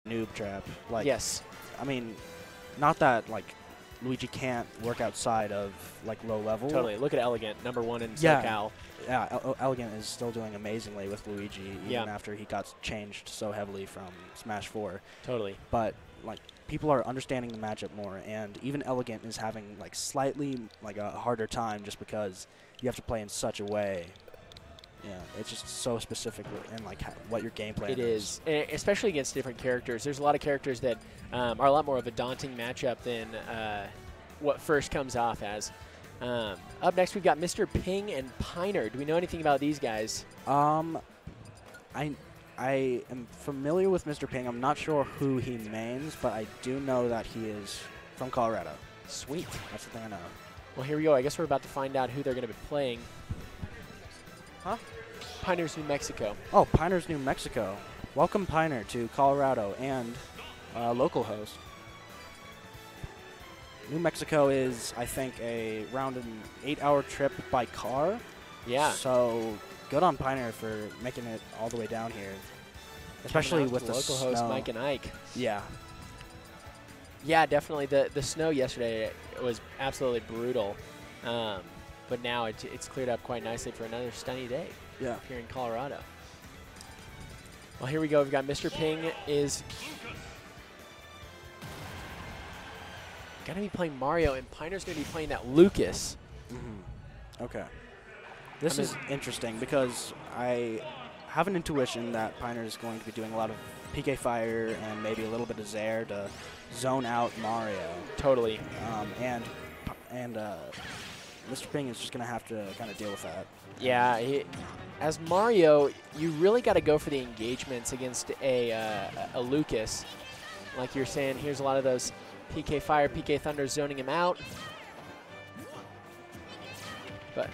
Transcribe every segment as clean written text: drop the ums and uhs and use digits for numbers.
noob trap. Like, yes. I mean, not that like Luigi can't work outside of like low level. Totally. Look at Elegant, #1 in Yeah. SoCal. Yeah, Elegant is still doing amazingly with Luigi, even after he got changed so heavily from Smash 4. Totally. But like, people are understanding the matchup more, and even Elegant is having like slightly like a harder time just because you have to play in such a way. Yeah, it's just so specific in like what your game plan is. It is, especially against different characters. There's a lot of characters that are a lot more of a daunting matchup than what first comes off as. Up next, we've got Mr. Ping and Piner. Do we know anything about these guys? I am familiar with Mr. Ping. I'm not sure who he mains, but I do know that he is from Colorado. Sweet. That's the thing I know. Well, here we go. I guess we're about to find out who they're going to be playing. Huh? Piners, New Mexico. Oh, Piners, New Mexico. Welcome, Piner, to Colorado and LocalHost. New Mexico is, I think, around an 8-hour trip by car. Yeah. So good on Piner for making it all the way down here, especially with the LocalHost snow. Mike and Ike. Yeah. Yeah, definitely. The snow yesterday was absolutely brutal. But now it's cleared up quite nicely for another sunny day here in Colorado. Well, here we go. We've got Mr. Ping is going to be playing Mario, and Piner's going to be playing that Lucas. Mm-hmm. Okay. This is interesting because I have an intuition that Piner is going to be doing a lot of PK Fire and maybe a little bit of Zaire to zone out Mario. Totally. And Mr. Ping is just going to have to kind of deal with that. Yeah, as Mario, you really got to go for the engagements against a Lucas. Like you're saying, here's a lot of those PK Fire, PK Thunder zoning him out. But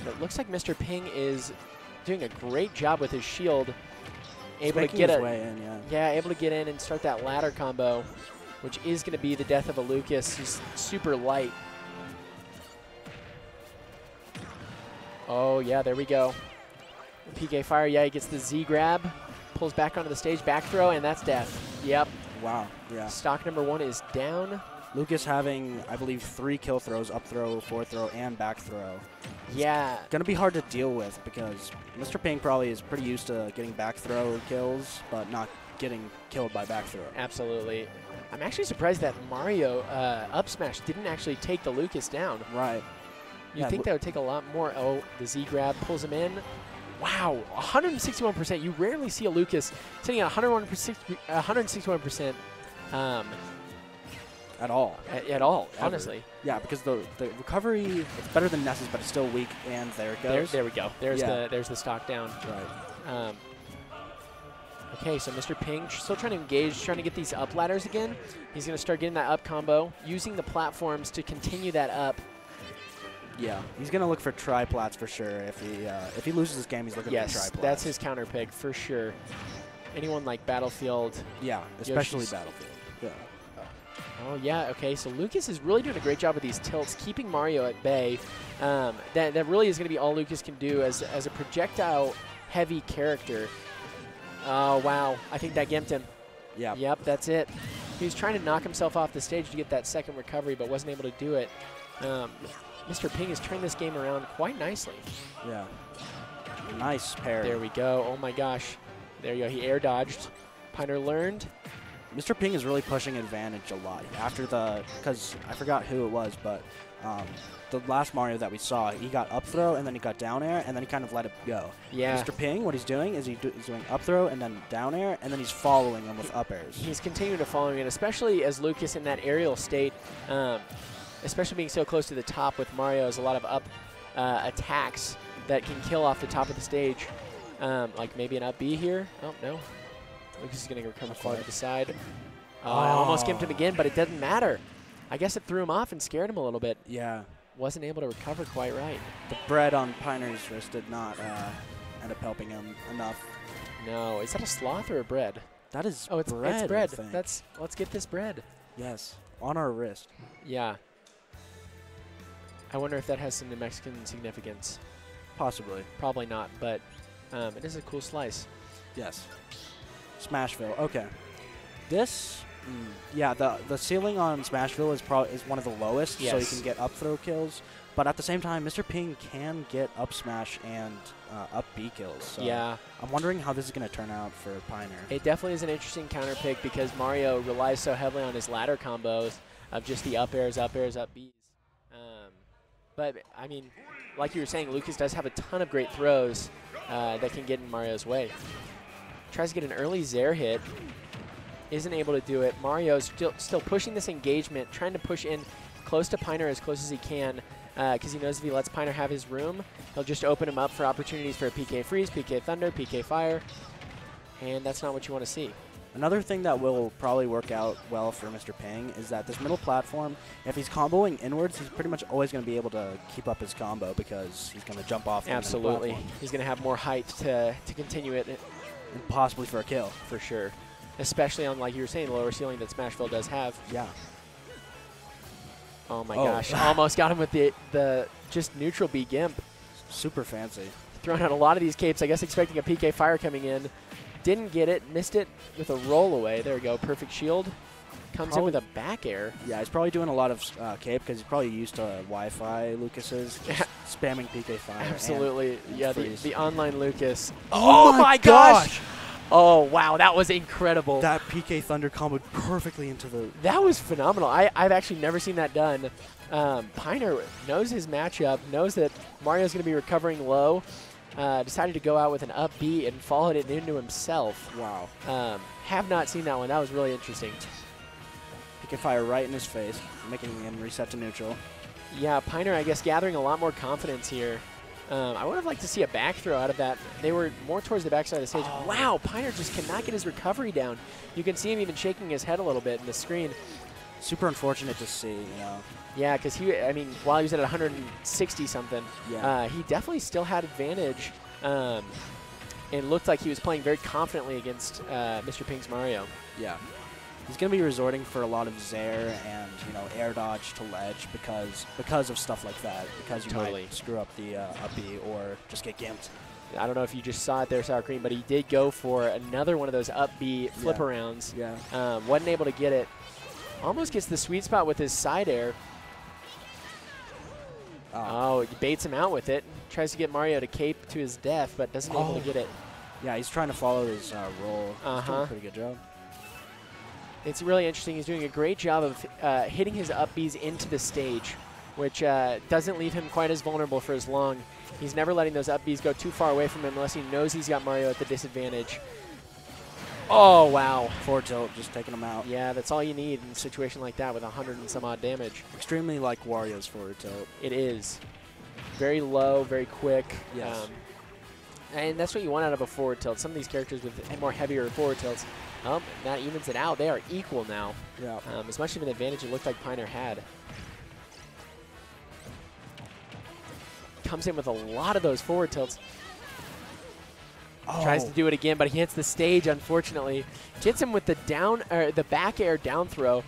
it looks like Mr. Ping is doing a great job with his shield. Able to get his way in, able to get in and start that ladder combo, which is going to be the death of a Lucas. He's super light. Oh, yeah, there we go. PK Fire, yeah, he gets the Z grab, pulls back onto the stage, back throw, and that's death. Yep. Wow, yeah. Stock #1 is down. Lucas having, I believe, 3 kill throws, up throw, forward throw, and back throw. Yeah. Going to be hard to deal with because Mr. Ping probably is pretty used to getting back throw kills, but not getting killed by back throw. Absolutely. I'm actually surprised that Mario up smash didn't actually take the Lucas down. Right. You'd think that would take a lot more. Oh, the Z grab pulls him in. Wow, 161%. You rarely see a Lucas sitting at 161%. At all. At all, Ever. honestly. Yeah, because the recovery, it's better than Ness's, but it's still weak, and there it goes. There we go. There's the stock down. Right. Okay, so Mr. Ping still trying to engage, trying to get these up ladders again. He's going to start getting that up combo, using the platforms to continue that up. Yeah, he's going to look for tri-plats for sure. If he loses this game, he's looking for tri-plats. Yes, that's his counter pick for sure. Anyone like Battlefield. Yeah, especially Battlefield. Yeah. Oh, yeah, okay, so Lucas is really doing a great job with these tilts, keeping Mario at bay. That really is going to be all Lucas can do as a projectile-heavy character. Oh, wow, I think that gimped him. Yeah. Yep, that's it. He was trying to knock himself off the stage to get that second recovery, but wasn't able to do it. Mr. Ping has turned this game around quite nicely. Yeah. Nice pair. There we go. Oh, my gosh. There you go. He air dodged. Piner learned. Mr. Ping is really pushing advantage a lot after because I forgot who it was, but the last Mario that we saw, he got up throw and then he got down air and then he kind of let it go. Yeah. Mr. Ping, what he's doing is he's doing up throw and then down air and then he's following him with up airs. He's continuing to follow it, especially as Lucas in that aerial state, especially being so close to the top with Mario, has a lot of up attacks that can kill off the top of the stage. Like maybe an up B here. Oh, no. Lucas is going to recover far to the side. Oh, I almost gimped him again, but it doesn't matter. I guess it threw him off and scared him a little bit. Yeah. Wasn't able to recover quite right. The bread on Piner's wrist did not end up helping him enough. No. Is that a sloth or a bread? That is bread. It's bread. I think. Let's get this bread. Yes. On our wrist. Yeah. I wonder if that has some New Mexican significance. Possibly. Probably not, but it is a cool slice. Yes. Smashville. Okay. This, yeah, the ceiling on Smashville is one of the lowest, so you can get up throw kills. But at the same time, Mr. Ping can get up smash and up B kills. So yeah. I'm wondering how this is going to turn out for Piner. It definitely is an interesting counter pick because Mario relies so heavily on his ladder combos of just the up airs, up airs, up Bs. But, I mean, like you were saying, Lucas does have a ton of great throws that can get in Mario's way. Tries to get an early Zair hit. Isn't able to do it. Mario's still pushing this engagement, trying to push in close to Piner as close as he can because he knows if he lets Piner have his room, he'll just open him up for opportunities for a PK Freeze, PK Thunder, PK Fire, and that's not what you want to see. Another thing that will probably work out well for Mr. Ping is that this middle platform, if he's comboing inwards, he's pretty much always going to be able to keep up his combo because he's going to jump off. Absolutely. He's going to have more height to continue it. And possibly for a kill. For sure. Especially on, like you were saying, the lower ceiling that Smashville does have. Yeah. Oh my gosh. Almost got him with the just neutral B Gimp. Super fancy. Throwing out a lot of these capes, I guess expecting a PK Fire coming in. Didn't get it, missed it with a roll away. There we go, perfect shield. Comes in with a back air. Yeah, he's probably doing a lot of cape because he's probably used to Wi-Fi Lucas's, spamming PK Fire. Absolutely, yeah, the online Lucas. Oh my gosh! Oh, wow, that was incredible. That PK Thunder comboed perfectly into the... That was phenomenal. I've actually never seen that done. Piner knows his matchup, knows that Mario's going to be recovering low. Decided to go out with an up B and followed it into himself. Wow. Have not seen that one. That was really interesting. PK Fire right in his face, making him reset to neutral. Yeah, Piner, I guess, gathering a lot more confidence here. I would have liked to see a back throw out of that. They were more towards the backside of the stage. Oh. Wow, Piner just cannot get his recovery down. You can see him even shaking his head a little bit in the screen. Super unfortunate to see, you know. Yeah, because I mean, while he was at 160-something, he definitely still had advantage and looked like he was playing very confidently against Mr. Ping's Mario. Yeah. He's going to be resorting for a lot of Zair and, you know, air dodge to ledge because of stuff like that, because you might screw up the up B or just get gimped. I don't know if you just saw it there, Sour Cream, but he did go for another one of those up B flip arounds. Yeah. Wasn't able to get it. Almost gets the sweet spot with his side air. Oh, he baits him out with it. Tries to get Mario to cape to his death, but doesn't able to get it. Yeah, he's trying to follow his roll. He's doing a pretty good job. It's really interesting. He's doing a great job of hitting his up Bs into the stage, which doesn't leave him quite as vulnerable for as long. He's never letting those up Bs go too far away from him unless he knows he's got Mario at the disadvantage. Oh, wow. Forward tilt, just taking him out. Yeah, that's all you need in a situation like that with 100 and some odd damage. Extremely like Wario's forward tilt. It is. Very low, very quick. Yes. And that's what you want out of a forward tilt. Some of these characters with more heavier forward tilts, that evens it out. They are equal now. Yeah. As much of an advantage it looked like Piner had. Comes in with a lot of those forward tilts. Tries to do it again, but he hits the stage, unfortunately. Gets him with the the back air down throw.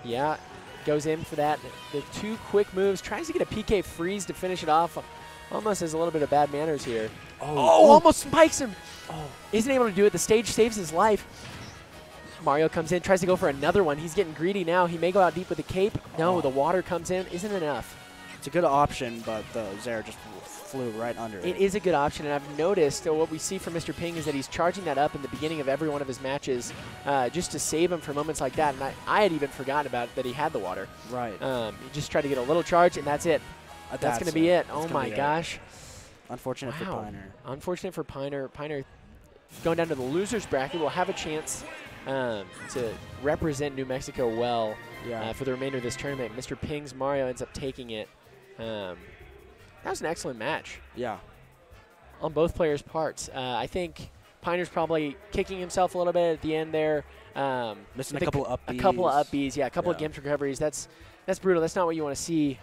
Yeah, goes in for that. The two quick moves. Tries to get a PK freeze to finish it off. Almost has a little bit of bad manners here. Almost spikes him. Isn't able to do it. The stage saves his life. Mario comes in, tries to go for another one. He's getting greedy now. He may go out deep with the cape. No, the water comes in. Isn't enough. It's a good option, but the Zair just flew right under it. It is a good option, and I've noticed what we see from Mr. Ping is that he's charging that up in the beginning of every one of his matches just to save him for moments like that. And I had even forgotten about that he had the water. Right. He just tried to get a little charge, and that's it. That's going to be it. Oh, my gosh. Unfortunate for Piner. Unfortunate for Piner. Piner going down to the loser's bracket will have a chance to represent New Mexico well for the remainder of this tournament. Mr. Ping's Mario ends up taking it. That was an excellent match. Yeah. On both players' parts. I think Piner's probably kicking himself a little bit at the end there. Missing a couple of up Bs. A couple of up Bs, yeah. A couple of Gimp recoveries. That's brutal. That's not what you want to see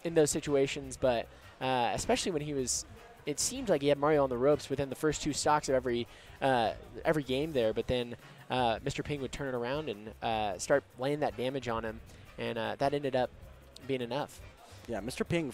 in those situations. But especially when he was, it seemed like he had Mario on the ropes within the first two stocks of every game there. But then Mr. Ping would turn it around and start laying that damage on him. And that ended up being enough. Yeah, Mr. Ping